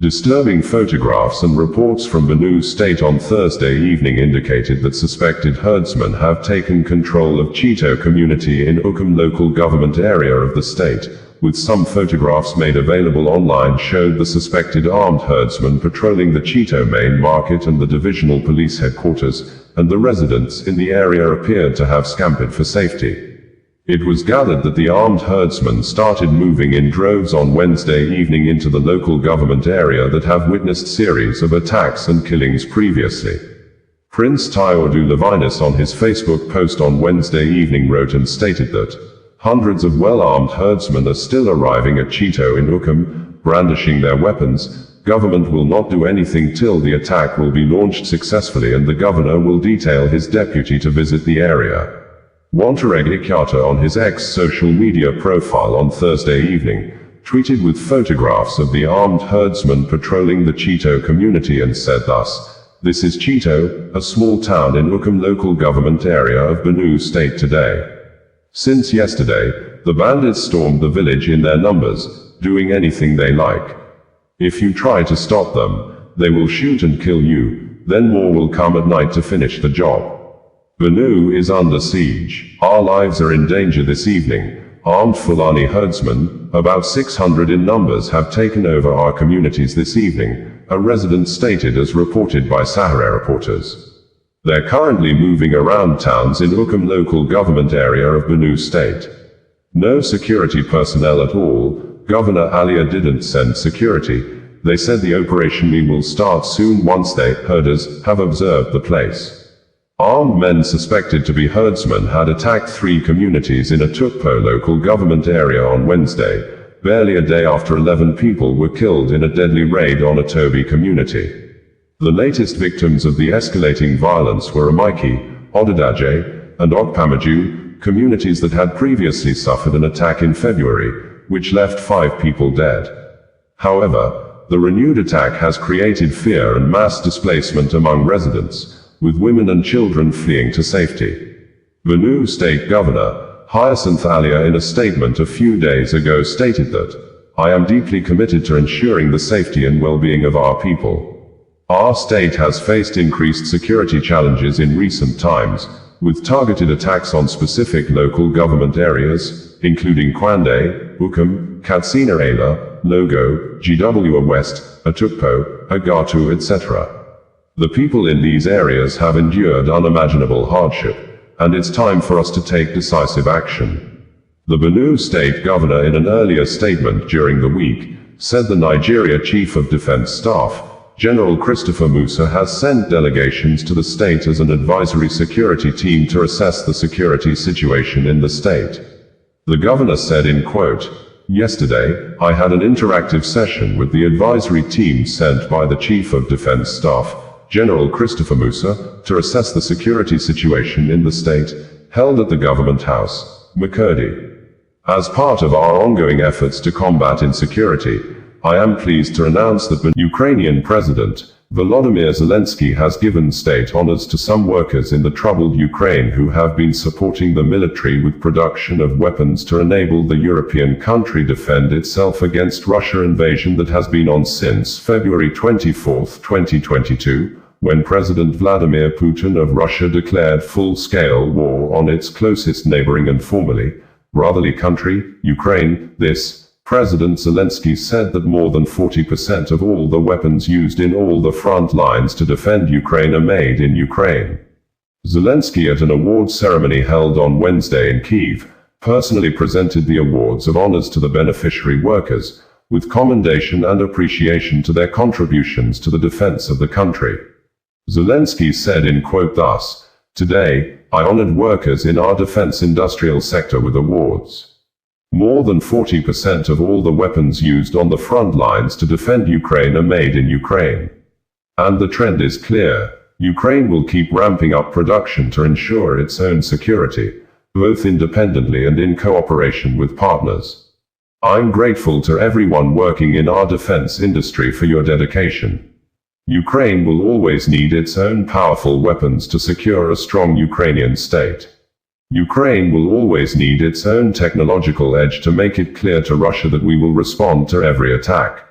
Disturbing photographs and reports from Benue State on Thursday evening indicated that suspected herdsmen have taken control of Chito community in Ukum local government area of the state, with some photographs made available online showed the suspected armed herdsmen patrolling the Chito main market and the Divisional Police Headquarters, and the residents in the area appeared to have scampered for safety. It was gathered that the armed herdsmen started moving in droves on Wednesday evening into the local government area that have witnessed series of attacks and killings previously. Prince Tyodu Levinus on his Facebook post on Wednesday evening wrote and stated that hundreds of well-armed herdsmen are still arriving at Chito in Ukum, brandishing their weapons. Government will not do anything till the attack will be launched successfully, and the governor will detail his deputy to visit the area. Wantareg Ikyata on his X social media profile on Thursday evening tweeted with photographs of the armed herdsmen patrolling the Chito community and said thus: "This is Chito, a small town in Ukum local government area of Benue State today. Since yesterday, the bandits stormed the village in their numbers, doing anything they like. If you try to stop them, they will shoot and kill you, then more will come at night to finish the job. Benue is under siege. Our lives are in danger this evening. Armed Fulani herdsmen, about 600 in numbers, have taken over our communities this evening," a resident stated as reported by Sahara reporters. They're currently moving around towns in Ukum local government area of Benue State. No security personnel at all. Governor Alia didn't send security. They said the operation will start soon once they, herders, have observed the place. Armed men suspected to be herdsmen had attacked 3 communities in a Tukpo local government area on Wednesday, barely a day after 11 people were killed in a deadly raid on a Tobi community. The latest victims of the escalating violence were Amaiki, Odadaje, and Okpamaju, communities that had previously suffered an attack in February, which left 5 people dead. However, the renewed attack has created fear and mass displacement among residents, with women and children fleeing to safety. Benue State Governor Hyacinth Alia in a statement a few days ago stated that, "I am deeply committed to ensuring the safety and well-being of our people. Our state has faced increased security challenges in recent times, with targeted attacks on specific local government areas, including Kwande, Ukum, Katsina Ala, Logo, GW West, Atukpo, Agatu, etc. The people in these areas have endured unimaginable hardship, and it's time for us to take decisive action." The Benue State Governor in an earlier statement during the week said the Nigeria Chief of Defense Staff, General Christopher Musa, has sent delegations to the state as an advisory security team to assess the security situation in the state. The governor said in quote, "Yesterday, I had an interactive session with the advisory team sent by the Chief of Defense Staff, General Christopher Musa, to assess the security situation in the state, held at the Government House, Makurdi. As part of our ongoing efforts to combat insecurity, I am pleased to announce that the Ukrainian President, Volodymyr Zelenskyy, has given state honors to some workers in the troubled Ukraine who have been supporting the military with production of weapons to enable the European country defend itself against Russia invasion that has been on since February 24, 2022, when President Vladimir Putin of Russia declared full-scale war on its closest neighbouring and formerly brotherly country, Ukraine. This President Zelenskyy said that more than 40% of all the weapons used in all the front lines to defend Ukraine are made in Ukraine. Zelenskyy, at an awards ceremony held on Wednesday in Kyiv, personally presented the awards of honors to the beneficiary workers, with commendation and appreciation to their contributions to the defense of the country. Zelenskyy said in quote thus, "Today, I honored workers in our defense industrial sector with awards. More than 40% of all the weapons used on the front lines to defend Ukraine are made in Ukraine. And the trend is clear. Ukraine will keep ramping up production to ensure its own security, both independently and in cooperation with partners. I'm grateful to everyone working in our defense industry for your dedication. Ukraine will always need its own powerful weapons to secure a strong Ukrainian state. Ukraine will always need its own technological edge to make it clear to Russia that we will respond to every attack.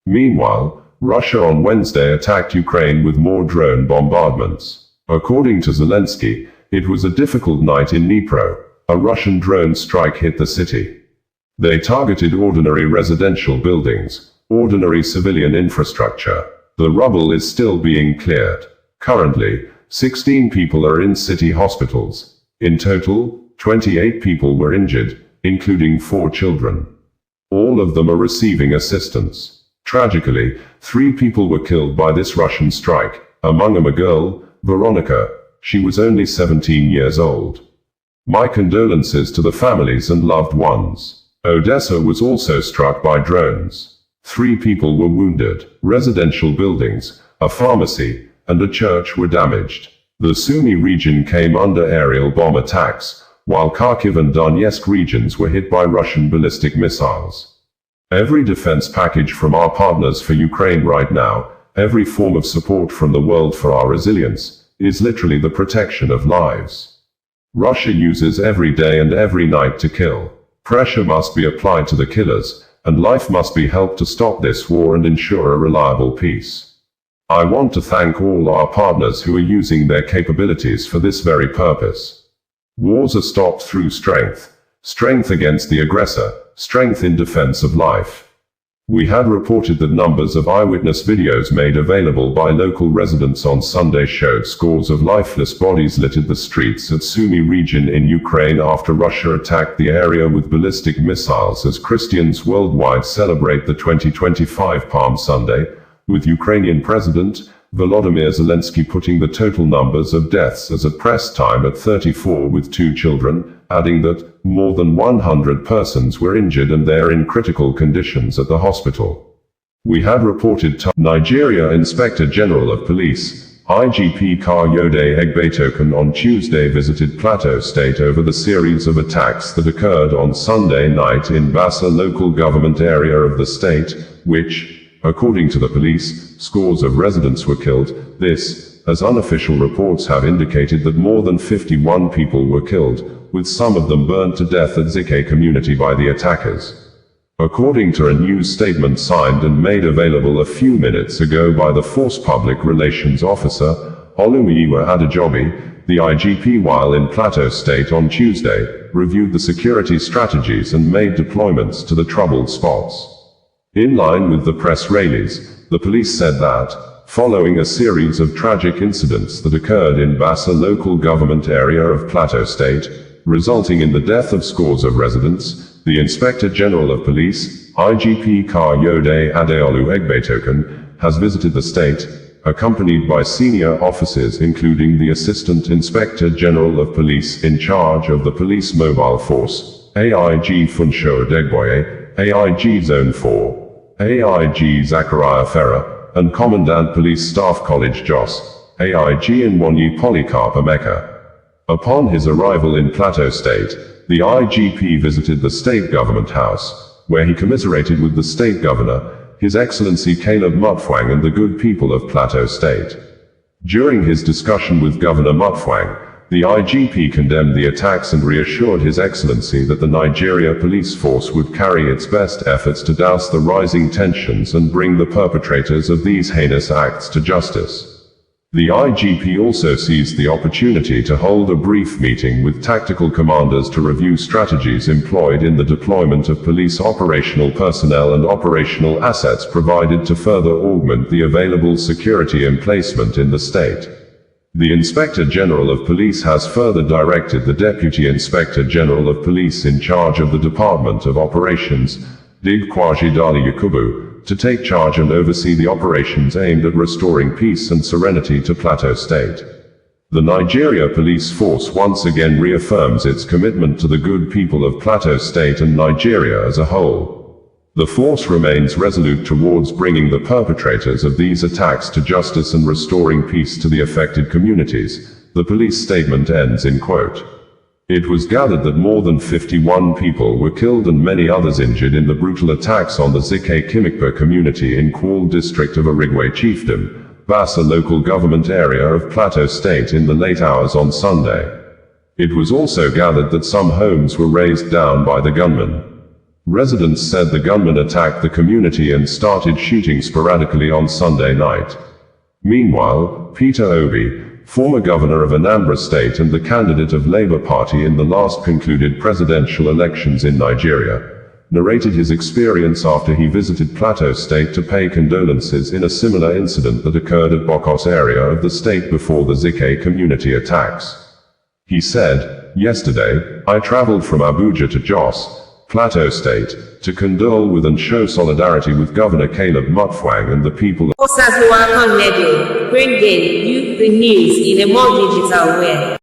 Meanwhile, Russia on Wednesday attacked Ukraine with more drone bombardments. According to Zelenskyy, it was a difficult night in Dnipro. A Russian drone strike hit the city. They targeted ordinary residential buildings, ordinary civilian infrastructure. The rubble is still being cleared. Currently, 16 people are in city hospitals. In total, 28 people were injured, including 4 children. All of them are receiving assistance. Tragically, 3 people were killed by this Russian strike, among them a girl, Veronica. She was only 17 years old. My condolences to the families and loved ones. Odessa was also struck by drones. 3 people were wounded. Residential buildings, a pharmacy, and a church were damaged. The Sumy region came under aerial bomb attacks, while Kharkiv and Donetsk regions were hit by Russian ballistic missiles. Every defense package from our partners for Ukraine right now, every form of support from the world for our resilience, is literally the protection of lives. Russia uses every day and every night to kill. Pressure must be applied to the killers, and life must be helped to stop this war and ensure a reliable peace. I want to thank all our partners who are using their capabilities for this very purpose. Wars are stopped through strength. Strength against the aggressor, strength in defense of life. We had reported that numbers of eyewitness videos made available by local residents on Sunday showed scores of lifeless bodies littered the streets at Sumy region in Ukraine after Russia attacked the area with ballistic missiles as Christians worldwide celebrate the 2025 Palm Sunday, with Ukrainian President Volodymyr Zelenskyy putting the total numbers of deaths as at press time at 34 with 2 children, adding that more than 100 persons were injured and they are in critical conditions at the hospital. We had reported Nigeria Inspector General of Police, IGP Kayode Egbetoken on Tuesday visited Plateau State over the series of attacks that occurred on Sunday night in Bassa local government area of the state, which, according to the police, scores of residents were killed. This, as unofficial reports have indicated that more than 51 people were killed, with some of them burned to death at Zike community by the attackers. According to a news statement signed and made available a few minutes ago by the Force Public Relations Officer, Olumiyiwa Adejobi, the IGP while in Plateau State on Tuesday, reviewed the security strategies and made deployments to the troubled spots. In line with the press release, the police said that, following a series of tragic incidents that occurred in Bassa local government area of Plateau State, resulting in the death of scores of residents, the Inspector General of Police, IGP Kayode Adeolu Egbetoken, has visited the state, accompanied by senior officers including the Assistant Inspector General of Police in charge of the Police Mobile Force, AIG Funsho Adegboye, AIG Zone 4, AIG Zachariah Ferrer, and Commandant Police Staff College Jos, AIG Nwonyi Polycarp Emeka. Upon his arrival in Plateau State, the IGP visited the State Government House, where he commiserated with the State Governor, His Excellency Caleb Mutfwang and the good people of Plateau State. During his discussion with Governor Mutfwang, the IGP condemned the attacks and reassured His Excellency that the Nigeria police force would carry its best efforts to douse the rising tensions and bring the perpetrators of these heinous acts to justice. The IGP also seized the opportunity to hold a brief meeting with tactical commanders to review strategies employed in the deployment of police operational personnel and operational assets provided to further augment the available security emplacement in the state. The Inspector General of Police has further directed the Deputy Inspector General of Police in charge of the Department of Operations, Dig Kwajidali Yakubu, to take charge and oversee the operations aimed at restoring peace and serenity to Plateau State. The Nigeria Police Force once again reaffirms its commitment to the good people of Plateau State and Nigeria as a whole. The force remains resolute towards bringing the perpetrators of these attacks to justice and restoring peace to the affected communities. The police statement ends in quote. It was gathered that more than 51 people were killed and many others injured in the brutal attacks on the Zike Kimikpa community in Kwal district of Arigwe Chiefdom, Bassa local government area of Plateau State in the late hours on Sunday. It was also gathered that some homes were razed down by the gunmen. Residents said the gunman attacked the community and started shooting sporadically on Sunday night. Meanwhile, Peter Obi, former governor of Anambra State and the candidate of Labour Party in the last concluded presidential elections in Nigeria, narrated his experience after he visited Plateau State to pay condolences in a similar incident that occurred at Bokos area of the state before the Zike community attacks. He said, "Yesterday, I traveled from Abuja to Jos, Plateau State, to condole with and show solidarity with Governor Caleb Mutfwang and the people of Osazuwa Connedo, bringing you the news in a more digital way.